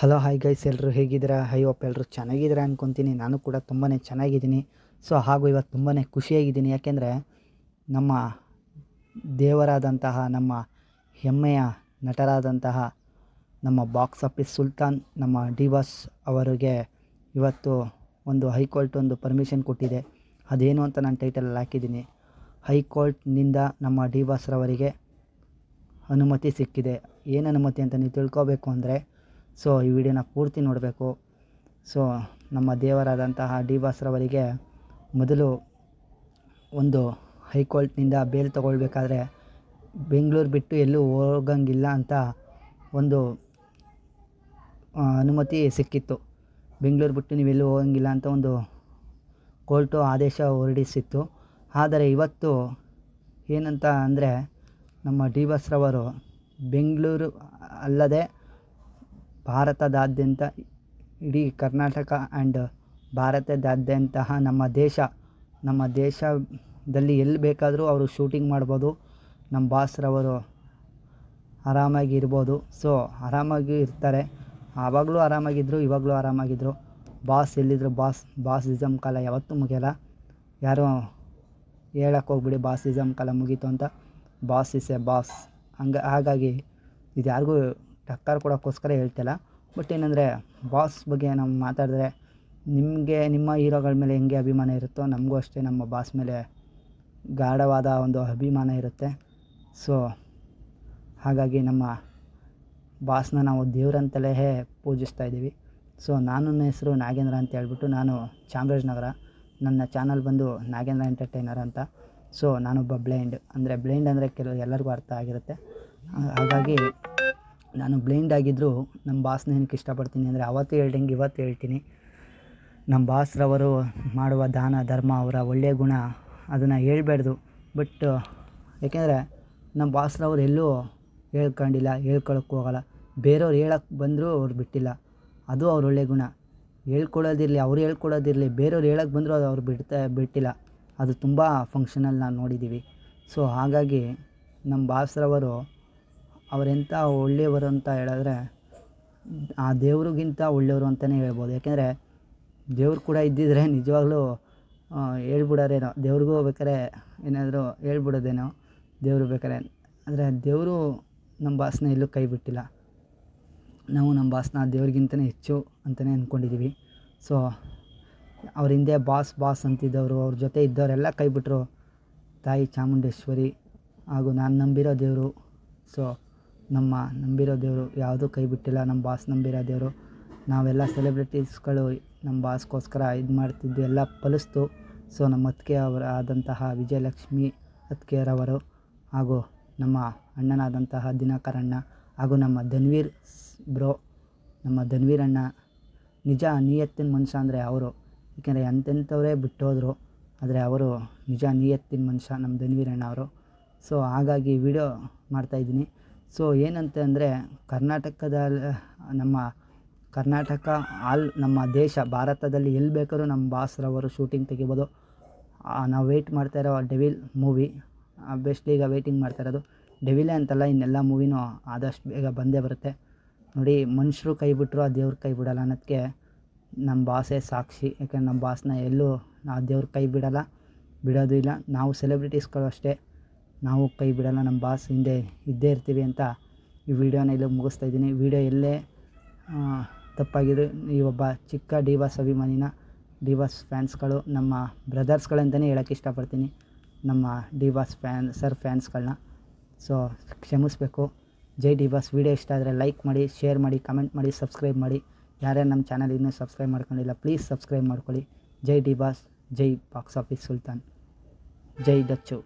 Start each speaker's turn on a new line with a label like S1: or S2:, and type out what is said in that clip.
S1: Hello hi guys, ಎಲ್ಲರೂ ಹೇಗಿದ್ದೀರಾ? I hope ಎಲ್ಲರೂ ಚೆನ್ನಾಗಿದ್ದೀರಾ ಅಂದ್ಕೊತೀನಿ. ನಾನು ಕೂಡ ತುಂಬಾ ಚೆನ್ನಾಗಿದ್ದೀನಿ. ಹಾಗೂ ಇವತ್ತು ತುಂಬಾ ಖುಷಿಯಾಗಿದ್ದೀನಿ. ಯಾಕೆಂದರೆ ನಮ್ಮ ದೇವರಾದಂತಹ, ನಮ್ಮ ಹೆಮ್ಮೆಯ ನಟರಾದಂತಹ ನಮ್ಮ ಬಾಕ್ಸ್ ಆಫೀಸ್ ಸುಲ್ತಾನ್ ನಮ್ಮ ಡಿ ಬಾಸ್ ಅವರಿಗೆ ಇವತ್ತು ಒಂದು ಹೈಕೋರ್ಟ್ ಒಂದು ಪರ್ಮಿಷನ್ ಕೊಟ್ಟಿದೆ. ಅದೇನು ಅಂತ ನಾನು ಟೈಟಲಲ್ಲಿ ಹಾಕಿದ್ದೀನಿ. ಹೈಕೋರ್ಟ್ನಿಂದ ನಮ್ಮ ಡಿ ಬಾಸ್ರವರಿಗೆ ಅನುಮತಿ ಸಿಕ್ಕಿದೆ. ಏನು ಅನುಮತಿ ಅಂತ ನೀವು ತಿಳ್ಕೊಬೇಕು ಅಂದರೆ ಈ ವಿಡಿಯೋನ ಪೂರ್ತಿ ನೋಡಬೇಕು. ನಮ್ಮ ದೇವರಾದಂತಹ ಡಿ ಬಾಸ್ರವರಿಗೆ ಮೊದಲು ಒಂದು ಹೈಕೋರ್ಟ್ನಿಂದ ಬೇಲ್ ತೊಗೊಳ್ಬೇಕಾದ್ರೆ ಬೆಂಗಳೂರು ಬಿಟ್ಟು ಎಲ್ಲೂ ಹೋಗಂಗಿಲ್ಲ ಅಂತ ಒಂದು ಅನುಮತಿ ಸಿಕ್ಕಿತ್ತು. ಬೆಂಗಳೂರು ಬಿಟ್ಟು ನೀವೆಲ್ಲೂ ಹೋಗಂಗಿಲ್ಲ ಅಂತ ಒಂದು ಕೋರ್ಟು ಆದೇಶ ಹೊರಡಿಸಿತ್ತು. ಆದರೆ ಇವತ್ತು ಏನಂತ ಅಂದರೆ ನಮ್ಮ ಡಿ ಬಾಸ್ರವರು ಬೆಂಗಳೂರು ಅಲ್ಲದೆ ಭಾರತದಾದ್ಯಂತ, ಇಡೀ ಕರ್ನಾಟಕ ಆ್ಯಂಡ್ ಭಾರತದಾದ್ಯಂತ ನಮ್ಮ ದೇಶದಲ್ಲಿ ಎಲ್ಲಿ ಬೇಕಾದರೂ ಅವರು ಶೂಟಿಂಗ್ ಮಾಡ್ಬೋದು. ನಮ್ಮ ಬಾಸ್ರವರು ಆರಾಮಾಗಿ ಇರ್ಬೋದು. ಆರಾಮಾಗಿ ಇರ್ತಾರೆ. ಆವಾಗಲೂ ಆರಾಮಾಗಿದ್ದರು, ಇವಾಗಲೂ ಆರಾಮಾಗಿದ್ದರು. ಬಾಸ್ ಎಲ್ಲಿದ್ದರು? ಬಾಸಿಸಮ್ ಕಾಲ ಯಾವತ್ತೂ ಮುಗಿಯಲ್ಲ. ಯಾರೋ ಹೇಳಕ್ಕೆ ಹೋಗ್ಬಿಡಿ ಬಾಸಿಸಮ್ ಕಾಲ ಮುಗೀತು ಅಂತ. Boss is A boss. ಹಾಗಾಗಿ ಇದು ಯಾರಿಗೂ ಟಕ್ಕರ್ ಕೊಡೋಕ್ಕೋಸ್ಕರ ಹೇಳ್ತಿಲ್ಲ. ಬಟ್ ಏನಂದರೆ ಬಾಸ್ ಬಗ್ಗೆ ನಾವು ಮಾತಾಡಿದ್ರೆ ನಿಮ್ಮ ಹೀರೋಗಳ ಮೇಲೆ ಹೆಂಗೆ ಅಭಿಮಾನ ಇರುತ್ತೋ ನಮಗೂ ಅಷ್ಟೇ ನಮ್ಮ ಬಾಸ್ ಮೇಲೆ ಗಾಢವಾದ ಒಂದು ಅಭಿಮಾನ ಇರುತ್ತೆ. ಹಾಗಾಗಿ ನಮ್ಮ ಬಾಸ್ನ ನಾವು ದೇವರಂತಲೇ ಪೂಜಿಸ್ತಾ ಇದ್ದೀವಿ. ನನ್ನ ಹೆಸರು ನಾಗೇಂದ್ರ ಅಂತ ಹೇಳ್ಬಿಟ್ಟು, ನಾನು ಚಾಮರಾಜನಗರ. ನನ್ನ ಚಾನಲ್ ಬಂದು ನಾಗೇಂದ್ರ ಎಂಟರ್ಟೈನರ್ ಅಂತ. ನಾನೊಬ್ಬ ಬ್ಲೈಂಡ್ ಅಂದರೆ ಎಲ್ಲರಿಗೂ ಅರ್ಥ ಆಗಿರುತ್ತೆ. ಹಾಗಾಗಿ ನಾನು ಬ್ಲೈಂಡ್ ಆಗಿದ್ದರೂ ನಮ್ಮ ಬಾಸ್ನ ಏನಕ್ಕೆ ಇಷ್ಟಪಡ್ತೀನಿ ಅಂದರೆ, ಅವತ್ತು ಹೇಳ್ದಂಗೆ ಇವತ್ತು ಹೇಳ್ತೀನಿ. ನಮ್ಮ ಬಾಸ್ರವರು ಮಾಡುವ ದಾನ ಧರ್ಮ, ಅವರ ಒಳ್ಳೆಯ ಗುಣ ಅದನ್ನು ಹೇಳ್ಬಾರ್ದು. ಬಟ್ ಯಾಕೆಂದರೆ ನಮ್ಮ ಬಾಸ್ರವರು ಎಲ್ಲೂ ಹೇಳ್ಕೊಂಡಿಲ್ಲ, ಹೇಳ್ಕೊಳಕ್ಕೆ ಹೋಗಲ್ಲ. ಬೇರೆಯವ್ರು ಹೇಳಕ್ಕೆ ಬಂದರೂ ಅವ್ರು ಬಿಟ್ಟಿಲ್ಲ. ಅದು ಅವ್ರ ಒಳ್ಳೆಯ ಗುಣ. ಅವ್ರು ಹೇಳ್ಕೊಡೋದಿರಲಿ, ಬೇರೆಯವ್ರು ಹೇಳಕ್ಕೆ ಬಂದರೂ ಅದು ಅವ್ರು ಬಿಟ್ಟಿಲ್ಲ. ಅದು ತುಂಬ ಫಂಕ್ಷನಲ್ಲಿ ನಾವು ನೋಡಿದ್ದೀವಿ. ಹಾಗಾಗಿ ನಮ್ಮ ಬಾಸ್ರವರು ಅವರೆಂಥ ಒಳ್ಳೆಯವರು ಅಂತ ಹೇಳಿದ್ರೆ, ಆ ದೇವ್ರಿಗಿಂತ ಒಳ್ಳೆಯವರು ಅಂತಲೇ ಹೇಳ್ಬೋದು. ಯಾಕೆಂದರೆ ದೇವ್ರು ಕೂಡ ಇದ್ದಿದ್ರೆ ನಿಜವಾಗ್ಲೂ ಹೇಳ್ಬಿಡೋರೇನೋ, ದೇವ್ರಿಗೂ ಬೇಕಾದ್ರೆ ಏನಾದರೂ ಹೇಳ್ಬಿಡೋದೇನೋ ದೇವರು ಬೇಕಾದ್ರೆ. ಅಂದರೆ ದೇವರು ನಮ್ಮ ಬಾಸ್ನ ಎಲ್ಲೂ ಕೈ ಬಿಟ್ಟಿಲ್ಲ. ನಾವು ನಮ್ಮ ಬಾಸ್ನ ದೇವ್ರಿಗಿಂತಲೇ ಹೆಚ್ಚು ಅಂತಲೇ ಅಂದ್ಕೊಂಡಿದ್ದೀವಿ. ಅವ್ರ ಹಿಂದೆ ಬಾಸ್ ಅಂತಿದ್ದವರು, ಅವ್ರ ಜೊತೆ ಇದ್ದವರೆಲ್ಲ ಕೈ ಬಿಟ್ಟರು. ತಾಯಿ ಚಾಮುಂಡೇಶ್ವರಿ ಹಾಗೂ ನಾನು ನಂಬಿರೋ ದೇವರು. ನಮ್ಮ ನಂಬಿರೋ ದೇವರು ಯಾವುದೂ ಕೈ ಬಿಟ್ಟಿಲ್ಲ. ನಮ್ಮ ಬಾಸ್ ನಂಬಿರೋ ದೇವರು. ನಾವೆಲ್ಲ ಸೆಲೆಬ್ರಿಟೀಸ್ಗಳು ನಮ್ಮ ಬಾಸ್ಗೋಸ್ಕರ ಇದು ಮಾಡ್ತಿದ್ದು ಎಲ್ಲ ಫಲಿಸ್ತು. ನಮ್ಮ ಅತ್ತಿಗೆ ಆದಂತಹ ವಿಜಯಲಕ್ಷ್ಮಿ ಅತ್ತಿಗೆಯರವರು, ಹಾಗೂ ನಮ್ಮ ಅಣ್ಣನಾದಂತಹ ದಿನಕರಣ್ಣ, ಹಾಗೂ ನಮ್ಮ ಧನ್ವೀರ್ ನಮ್ಮ ಧನ್ವೀರ್ ಅಣ್ಣ ನಿಜ ನಿಯತ್ತಿನ ಮನುಷ್ಯ ಅಂದರೆ ಅವರು. ಏಕೆಂದರೆ ಎಂತೆಂಥವರೇ ಬಿಟ್ಟೋದ್ರು, ಆದರೆ ಅವರು ನಿಜ ನಿಯತ್ತಿನ ಮನುಷ್ಯ ನಮ್ಮ ಧನ್ವೀರ್ ಅಣ್ಣ ಅವರು. ಹಾಗಾಗಿ ವಿಡಿಯೋ ಮಾಡ್ತಾಯಿದ್ದೀನಿ. ಏನಂತ ಅಂದರೆ, ನಮ್ಮ ಕರ್ನಾಟಕ ನಮ್ಮ ದೇಶ ಭಾರತದಲ್ಲಿ ಎಲ್ಲಿ ಬೇಕಾದ್ರೂ ನಮ್ಮ ಬಾಸ್ರವರು ಶೂಟಿಂಗ್ ತೆಗಿಬೋದು. ನಾವು ವೆಯ್ಟ್ ಮಾಡ್ತಾ ಇರೋ ಡೆವಿಲ್ ಮೂವಿ ಬೆಸ್ಟ್ಲಿ ಈಗ ವೆಯ್ಟಿಂಗ್ ಮಾಡ್ತಾ ಇರೋದು. ಡೆವಿಲೇ ಅಂತಲ್ಲ, ಇನ್ನೆಲ್ಲ ಮೂವಿನೂ ಆದಷ್ಟು ಬೇಗ ಬಂದೇ ಬರುತ್ತೆ. ನೋಡಿ, ಮನುಷ್ಯರು ಕೈ ಬಿಟ್ಟರು ಆ ದೇವ್ರ ಕೈ ಬಿಡಲ್ಲ ಅನ್ನೋದಕ್ಕೆ ನಮ್ಮ ಬಾಸೇ ಸಾಕ್ಷಿ. ಯಾಕೆಂದ್ರೆ ನಮ್ಮ ಬಾಸ್ನ ಎಲ್ಲೂ ಆ ದೇವ್ರ ಕೈ ಬಿಡೋದು ಇಲ್ಲ. ನಾವು ಸೆಲೆಬ್ರಿಟೀಸ್ಗಳು ಅಷ್ಟೇ, ನಾವು ಕೈ ಬಿಡಲ್ಲ. ನಮ್ಮ ಬಾಸ್ ಹಿಂದೆ ಇದ್ದೇ ಇರ್ತೀವಿ ಅಂತ ಈ ವಿಡಿಯೋನ ಇಲ್ಲಿ ಮುಗಿಸ್ತಾ ಇದ್ದೀನಿ. ವಿಡಿಯೋ ಎಲ್ಲೇ ತಪ್ಪಾಗಿದ್ರು, ಈ ಒಬ್ಬ ಚಿಕ್ಕ ಡಿ ಬಾಸ್ ಅಭಿಮಾನಿನ, ಡಿ ಬಾಸ್ ಫ್ಯಾನ್ಸ್ಗಳು, ನಮ್ಮ ಬ್ರದರ್ಸ್ಗಳಂತಲೇ ಹೇಳೋಕ್ಕೆ ಇಷ್ಟಪಡ್ತೀನಿ, ನಮ್ಮ ಡಿ ಬಾಸ್ ಫ್ಯಾನ್ಸ್ಗಳನ್ನ. ಕ್ಷಮಿಸಬೇಕು. ಜೈ ಡಿ ಬಾಸ್. ವಿಡಿಯೋ ಇಷ್ಟ ಆದರೆ ಲೈಕ್ ಮಾಡಿ, ಶೇರ್ ಮಾಡಿ, ಕಮೆಂಟ್ ಮಾಡಿ, ಸಬ್ಸ್ಕ್ರೈಬ್ ಮಾಡಿ. ಯಾರ್ಯಾರು ನಮ್ಮ ಚಾನಲ್ ಇನ್ನೂ ಸಬ್ಸ್ಕ್ರೈಬ್ ಮಾಡ್ಕೊಂಡಿಲ್ಲ ಪ್ಲೀಸ್ ಸಬ್ಸ್ಕ್ರೈಬ್ ಮಾಡ್ಕೊಳ್ಳಿ. ಜೈ ಡಿ ಬಾಸ್, ಜೈ ಬಾಕ್ಸ್ ಆಫೀಸ್ ಸುಲ್ತಾನ್, ಜೈ ಡಚ್ಚು.